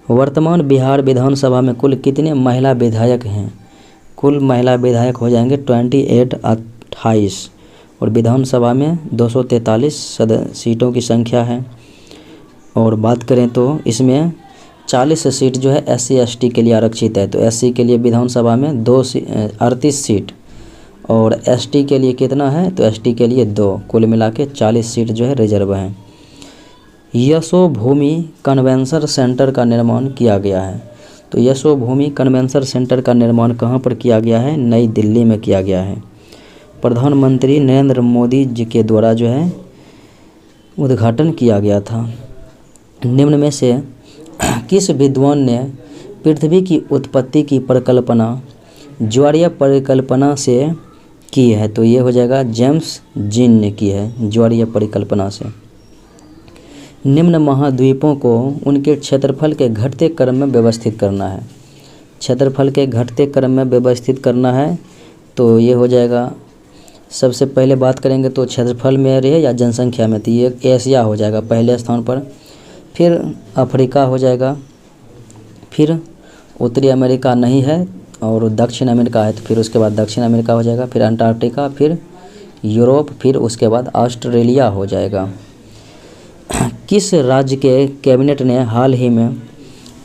वर्तमान बिहार विधानसभा में कुल कितने महिला विधायक हैं? कुल महिला विधायक हो जाएंगे 28 और विधानसभा में 243 सीटों की संख्या है। और बात करें तो इसमें 40 सीट जो है SC ST के लिए आरक्षित है, तो SC के लिए विधानसभा में 38 सीट, और ST के लिए कितना है? तो ST के लिए 2, कुल मिला के 40 सीट जो है रिजर्व हैं। यशोभूमि कन्वेंशन सेंटर का निर्माण किया गया है, तो यशोभूमि कन्वेंशन सेंटर का निर्माण कहाँ पर किया गया है? नई दिल्ली में किया गया है। प्रधानमंत्री नरेंद्र मोदी जी के द्वारा जो है उद्घाटन किया गया था। निम्न में से किस विद्वान ने पृथ्वी की उत्पत्ति की परिकल्पना ज्वारीय परिकल्पना से की है? तो ये हो जाएगा जेम्स जीन ने की है ज्वारीय परिकल्पना से। निम्न महाद्वीपों को उनके क्षेत्रफल के घटते क्रम में व्यवस्थित करना है। क्षेत्रफल के घटते क्रम में व्यवस्थित करना है तो ये हो जाएगा, सबसे पहले बात करेंगे तो क्षेत्रफल में रहे या जनसंख्या में, तो ये एशिया हो जाएगा पहले स्थान पर, फिर अफ्रीका हो जाएगा, फिर उत्तरी अमेरिका नहीं है और दक्षिण अमेरिका है, तो फिर उसके बाद दक्षिण अमेरिका हो जाएगा, फिर अंटार्कटिका, फिर यूरोप, फिर उसके बाद ऑस्ट्रेलिया हो जाएगा। किस राज्य के कैबिनेट ने हाल ही में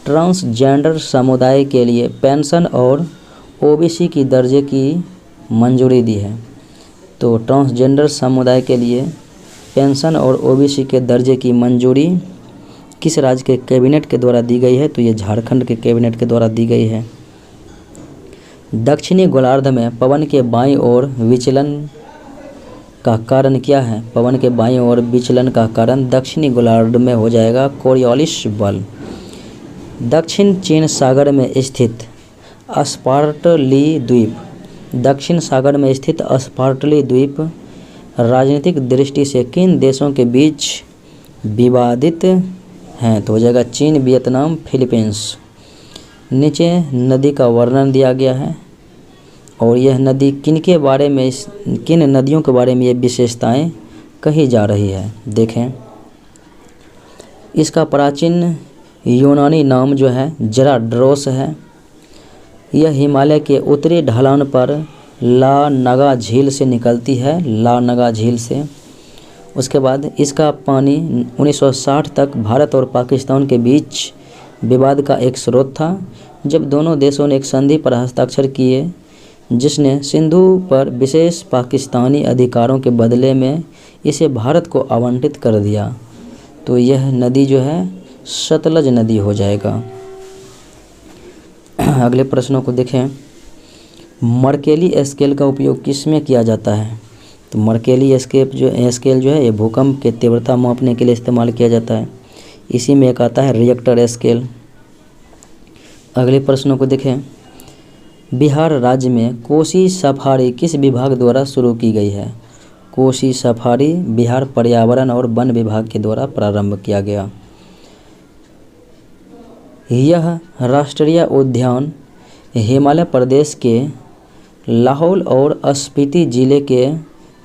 ट्रांसजेंडर समुदाय के लिए पेंशन और ओबीसी की दर्जे की मंजूरी दी है? तो ट्रांसजेंडर समुदाय के लिए पेंशन और ओबीसी के दर्जे की मंजूरी किस राज्य के कैबिनेट के द्वारा दी गई है? तो ये झारखंड के कैबिनेट के द्वारा दी गई है। दक्षिणी गोलार्ध में पवन के बाईं ओर विचलन का कारण क्या है? पवन के बाईं ओर विचलन का कारण दक्षिणी गोलार्ध में हो जाएगा कोरियोलिस बल। दक्षिण चीन सागर में स्थित स्पार्टली द्वीप, दक्षिण सागर में स्थित स्पार्टली द्वीप राजनीतिक दृष्टि से किन देशों के बीच विवादित हैं? तो हो जाएगा चीन, वियतनाम, फिलीपींस। नीचे नदी का वर्णन दिया गया है और यह नदी किन नदियों के बारे में ये विशेषताएं कही जा रही है? देखें, इसका प्राचीन यूनानी नाम जो है जराड्रोस है। यह हिमालय के उत्तरी ढलान पर ला नगा झील से निकलती है, ला नगा झील से। उसके बाद इसका पानी 1960 तक भारत और पाकिस्तान के बीच विवाद का एक स्रोत था, जब दोनों देशों ने एक संधि पर हस्ताक्षर किए जिसने सिंधु पर विशेष पाकिस्तानी अधिकारों के बदले में इसे भारत को आवंटित कर दिया। तो यह नदी जो है सतलज नदी हो जाएगा। अगले प्रश्नों को देखें, मर्केली स्केल का उपयोग किस में किया जाता है? तो मर्केली स्केल जो है ये भूकंप की तीव्रता मापने के लिए इस्तेमाल किया जाता है। इसी में एक आता है रिएक्टर स्केल। अगले प्रश्नों को देखें, बिहार राज्य में कोसी सफारी किस विभाग द्वारा शुरू की गई है? कोसी सफारी बिहार पर्यावरण और वन विभाग के द्वारा प्रारंभ किया गया। यह राष्ट्रीय उद्यान हिमाचल प्रदेश के लाहौल और स्पीति जिले के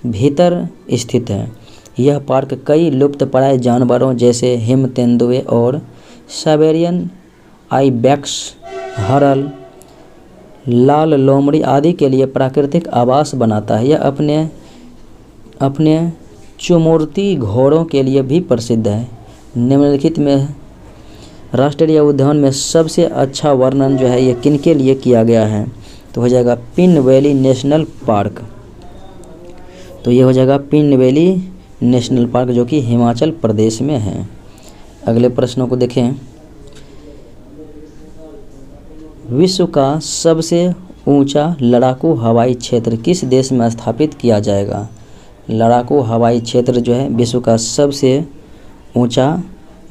भीतर स्थित है। यह पार्क कई लुप्तप्राय जानवरों जैसे हिम तेंदुए और साइबेरियन आइबेक्स, हरल, लाल लोमड़ी आदि के लिए प्राकृतिक आवास बनाता है। यह अपने चुमूर्ती घोड़ों के लिए भी प्रसिद्ध है। निम्नलिखित में राष्ट्रीय उद्यान में सबसे अच्छा वर्णन जो है ये किन के लिए किया गया है? तो हो जाएगा पिन वैली नेशनल पार्क। तो ये हो जाएगा पिन वैली नेशनल पार्क जो कि हिमाचल प्रदेश में है। अगले प्रश्नों को देखें, विश्व का सबसे ऊंचा लड़ाकू हवाई क्षेत्र किस देश में स्थापित किया जाएगा? लड़ाकू हवाई क्षेत्र जो है विश्व का सबसे ऊंचा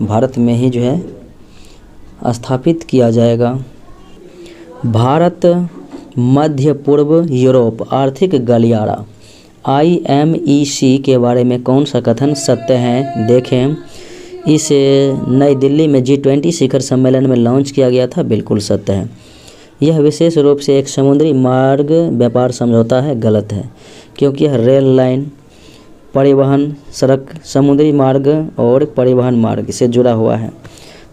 भारत में ही जो है स्थापित किया जाएगा। भारत मध्य पूर्व यूरोप आर्थिक गलियारा IMEC के बारे में कौन सा कथन सत्य है? देखें, इसे नई दिल्ली में G20 शिखर सम्मेलन में लॉन्च किया गया था, बिल्कुल सत्य है। यह विशेष रूप से एक समुद्री मार्ग व्यापार समझौता है, गलत है, क्योंकि यह रेल लाइन, परिवहन सड़क, समुद्री मार्ग और परिवहन मार्ग से जुड़ा हुआ है।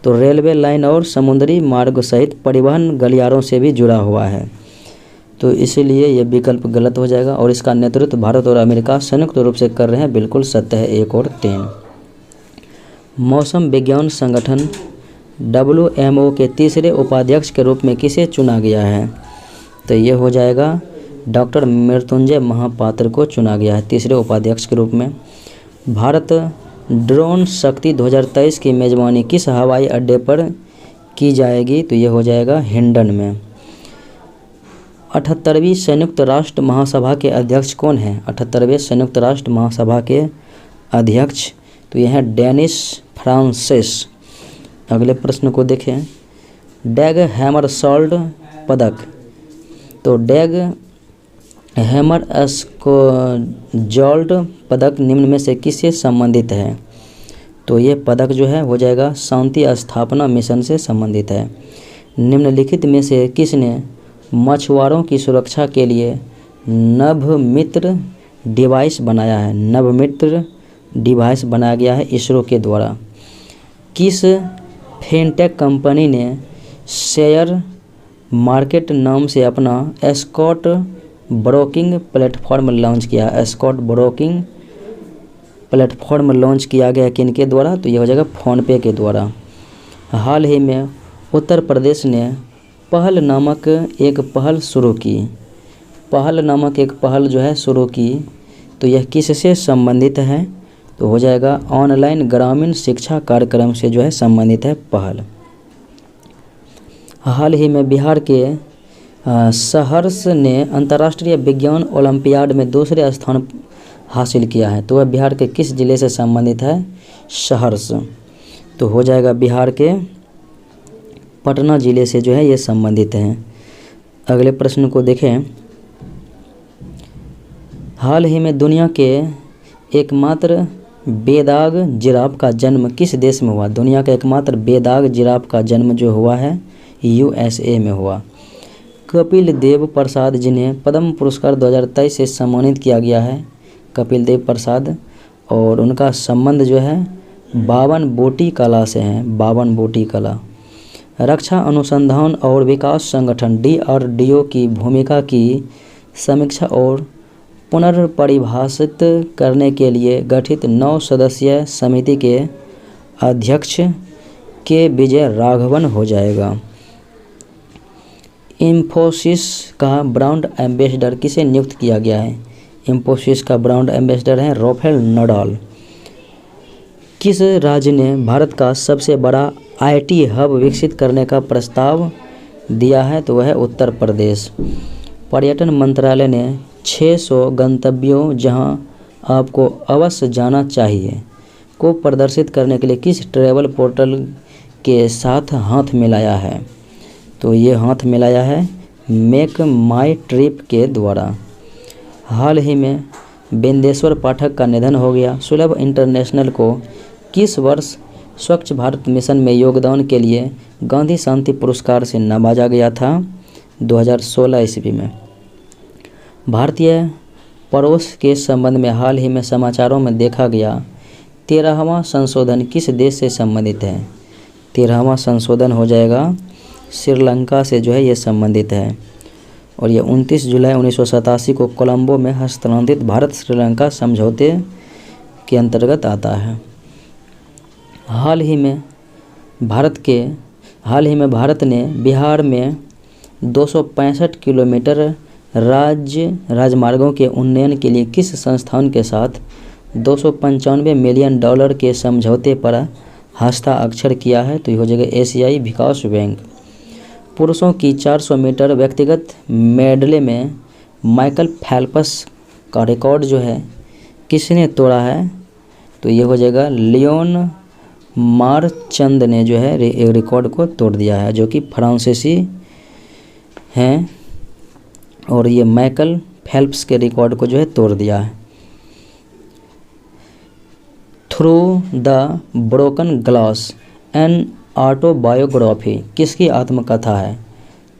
तो रेलवे लाइन और समुद्री मार्ग सहित परिवहन गलियारों से भी जुड़ा हुआ है, तो इसीलिए यह विकल्प गलत हो जाएगा। और इसका नेतृत्व भारत और अमेरिका संयुक्त रूप से कर रहे हैं, बिल्कुल सत्य है, 1 और 3। मौसम विज्ञान संगठन WMO के तीसरे उपाध्यक्ष के रूप में किसे चुना गया है? तो ये हो जाएगा डॉक्टर मृत्युंजय महापात्र को चुना गया है तीसरे उपाध्यक्ष के रूप में। भारत ड्रोन शक्ति 2023 की मेज़बानी किस हवाई अड्डे पर की जाएगी? तो ये हो जाएगा हिंडन में। 78वीं संयुक्त राष्ट्र महासभा के अध्यक्ष कौन हैं? 78वें संयुक्त राष्ट्र महासभा के अध्यक्ष तो ये हैं डेनिस फ्रांसिस। अगले प्रश्न को देखें, डैग हैमरशॉल्ड पदक। तो डैग हैमर स्कोजोल्ड पदक निम्न में से किससे संबंधित है? तो ये पदक जो है हो जाएगा शांति स्थापना मिशन से संबंधित है। निम्नलिखित में से किसने मछुआरों की सुरक्षा के लिए नभमित्र डिवाइस बनाया है? नभमित्र डिवाइस बनाया गया है इसरो के द्वारा। किस फिनटेक कंपनी ने शेयर मार्केट नाम से अपना एस्कॉट ब्रोकिंग प्लेटफॉर्म लॉन्च किया? एस्कॉट ब्रोकिंग प्लेटफॉर्म लॉन्च किया गया किनके द्वारा? तो ये हो जाएगा फ़ोनपे के द्वारा। हाल ही में उत्तर प्रदेश ने पहल नामक एक पहल शुरू की। पहल नामक एक पहल जो है शुरू की, तो यह किससे संबंधित है? तो हो जाएगा ऑनलाइन ग्रामीण शिक्षा कार्यक्रम से जो है संबंधित है पहल। हाल ही में बिहार के सहर्ष ने अंतर्राष्ट्रीय विज्ञान ओलंपियाड में दूसरे स्थान हासिल किया है, तो वह बिहार के किस जिले से संबंधित है? सहर्ष। तो हो जाएगा बिहार के पटना जिले से जो है ये संबंधित हैं। अगले प्रश्न को देखें। हाल ही में दुनिया के एकमात्र बेदाग जिराफ का जन्म किस देश में हुआ? दुनिया का एकमात्र बेदाग जिराफ का जन्म जो हुआ है USA में हुआ। कपिल देव प्रसाद जिन्हें पद्म पुरस्कार 2023 से सम्मानित किया गया है, कपिल देव प्रसाद, और उनका संबंध जो है बावन बोटी कला से है, बावन बोटी कला। रक्षा अनुसंधान और विकास संगठन DRDO की भूमिका की समीक्षा और पुनर्परिभाषित करने के लिए गठित 9 सदस्यीय समिति के अध्यक्ष के विजय राघवन हो जाएगा। इंफोसिस का ब्रांड एम्बेसडर किसे नियुक्त किया गया है? इंफोसिस का ब्रांड एम्बेसडर है राफेल नडाल। किस राज्य ने भारत का सबसे बड़ा IT हब विकसित करने का प्रस्ताव दिया है? तो वह है उत्तर प्रदेश। पर्यटन मंत्रालय ने 600 गंतव्यों जहां आपको अवश्य जाना चाहिए को प्रदर्शित करने के लिए किस ट्रैवल पोर्टल के साथ हाथ मिलाया है? तो ये हाथ मिलाया है मेक माई ट्रिप के द्वारा। हाल ही में बिंदेश्वर पाठक का निधन हो गया। सुलभ इंटरनेशनल को किस वर्ष स्वच्छ भारत मिशन में योगदान के लिए गांधी शांति पुरस्कार से नवाजा गया था? 2016 ईस्वी में। भारतीय पड़ोस के संबंध में हाल ही में समाचारों में देखा गया 13वां संशोधन किस देश से संबंधित है? 13वां संशोधन हो जाएगा श्रीलंका से जो है ये संबंधित है, और ये 29 जुलाई 1987 को कोलंबो में हस्तांतरित भारत श्रीलंका समझौते के अंतर्गत आता है। हाल ही में भारत ने बिहार में 265 किलोमीटर राजमार्गों के उन्नयन के लिए किस संस्थान के साथ $295 मिलियन के समझौते पर हस्ताक्षर किया है? तो ये हो जाएगा एशियाई विकास बैंक। पुरुषों की 400 मीटर व्यक्तिगत मेडले में माइकल फेल्प्स का रिकॉर्ड जो है किसने तोड़ा है? तो ये हो जाएगा लियोन मारचंद ने जो है रिकॉर्ड को तोड़ दिया है, जो कि फ्रांसीसी हैं, और ये माइकल फेल्प्स के रिकॉर्ड को जो है तोड़ दिया है। Through the broken glass an autobiography किसकी आत्मकथा है?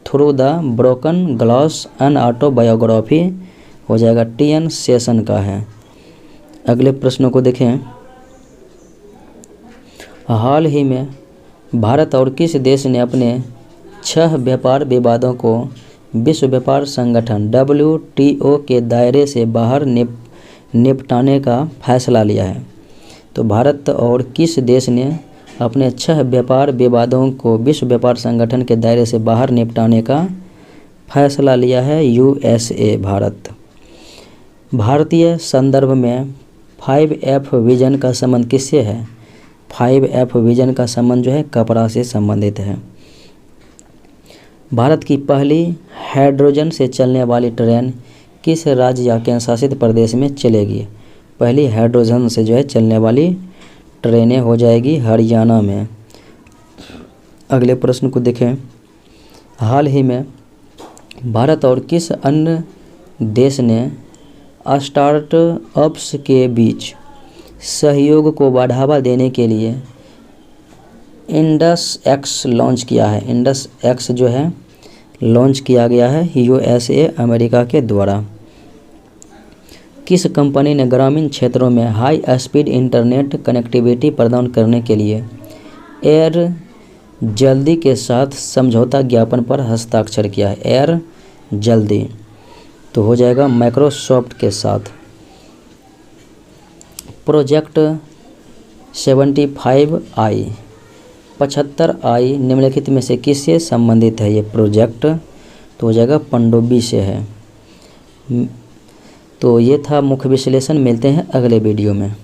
Through the broken glass an autobiography हो जाएगा TN सेशन का है। अगले प्रश्नों को देखें। हाल ही में भारत और किस देश ने अपने 6 व्यापार विवादों को विश्व व्यापार संगठन WTO के दायरे से बाहर निपटाने का फैसला लिया है? तो भारत और किस देश ने अपने 6 व्यापार विवादों को विश्व व्यापार संगठन के दायरे से बाहर निपटाने का फैसला लिया है? USA भारत। भारतीय संदर्भ में 5F विजन का संबंध किससे है? 5F विजन का संबंध जो है कपड़ा से संबंधित है। भारत की पहली हाइड्रोजन से चलने वाली ट्रेन किस राज्य या केंद्र शासित प्रदेश में चलेगी? पहली हाइड्रोजन से जो है चलने वाली ट्रेनें हो जाएगी हरियाणा में। अगले प्रश्न को देखें। हाल ही में भारत और किस अन्य देश ने स्टार्टअप्स के बीच सहयोग को बढ़ावा देने के लिए इंडस एक्स लॉन्च किया है। इंडस एक्स जो है लॉन्च किया गया है USA अमेरिका के द्वारा। किस कंपनी ने ग्रामीण क्षेत्रों में हाई स्पीड इंटरनेट कनेक्टिविटी प्रदान करने के लिए एयर जल्दी के साथ समझौता ज्ञापन पर हस्ताक्षर किया है? एयर जल्दी तो हो जाएगा माइक्रोसॉफ्ट के साथ। प्रोजेक्ट 75I 75I निम्नलिखित में से किससे संबंधित है? ये प्रोजेक्ट तो हो जाएगा पनडुब्बी से है। तो ये था मुख्य विश्लेषण। मिलते हैं अगले वीडियो में।